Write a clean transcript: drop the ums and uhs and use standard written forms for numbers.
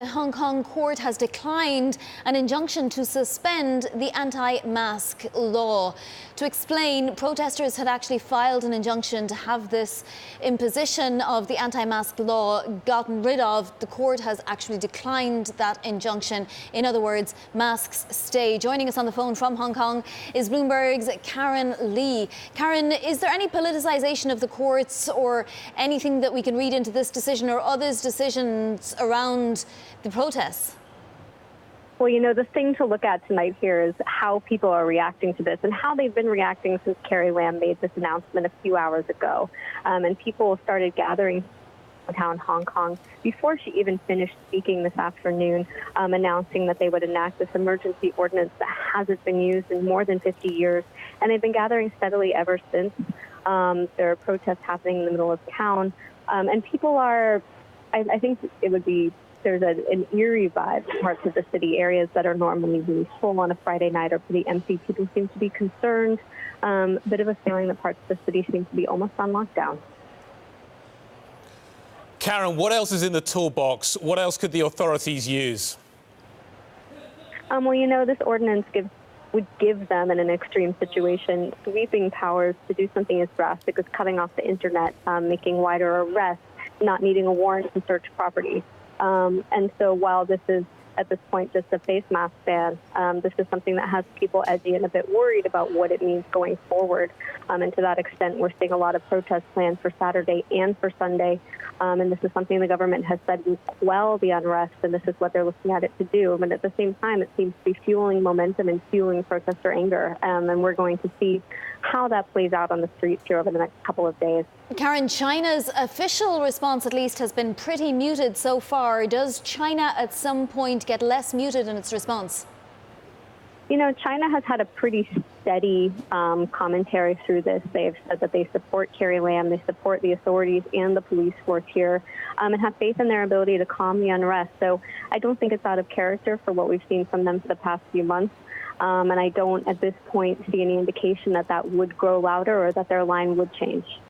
The Hong Kong court has declined an injunction to suspend the anti-mask law. To explain, protesters had actually filed an injunction to have this imposition of the anti-mask law gotten rid of. The court has actually declined that injunction. In other words, masks stay. Joining us on the phone from Hong Kong is Bloomberg's Karen Lee. Karen, is there any politicisation of the courts or anything that we can read into this decision or others' decisions around the protests? Well, you know, the thing to look at tonight here is how people are reacting to this and how they've been reacting since Carrie Lam made this announcement a few hours ago. And people started gathering downtown Hong Kong before she even finished speaking this afternoon, announcing that they would enact this emergency ordinance that hasn't been used in more than 50 years. And they've been gathering steadily ever since. There are protests happening in the middle of town. And people are, I think it would be, there's an eerie vibe in parts of the city. Areas that are normally really full on a Friday night are pretty empty. People seem to be concerned. Bit of a feeling that parts of the city seem to be almost on lockdown. Karen, what else is in the toolbox? What else could the authorities use? Well, you know, this ordinance would give them, in an extreme situation, sweeping powers to do something as drastic as cutting off the internet, making wider arrests, not needing a warrant to search property. And so while this is, at this point, just a face mask ban, this is something that has people edgy and a bit worried about what it means going forward. And to that extent, we're seeing a lot of protests planned for Saturday and for Sunday. And this is something the government has said will quell the unrest, and this is what they're looking at it to do. But at the same time, it seems to be fueling momentum and fueling protester anger. And we're going to see how that plays out on the streets here over the next couple of days. Karen, China's official response, at least, has been pretty muted so far. Does China at some point get less muted in its response? You know, China has had a pretty steady commentary through this. They've said that they support Carrie Lam, they support the authorities and the police force here, and have faith in their ability to calm the unrest. So I don't think it's out of character for what we've seen from them for the past few months. And I don't, at this point, see any indication that that would grow louder or that their line would change.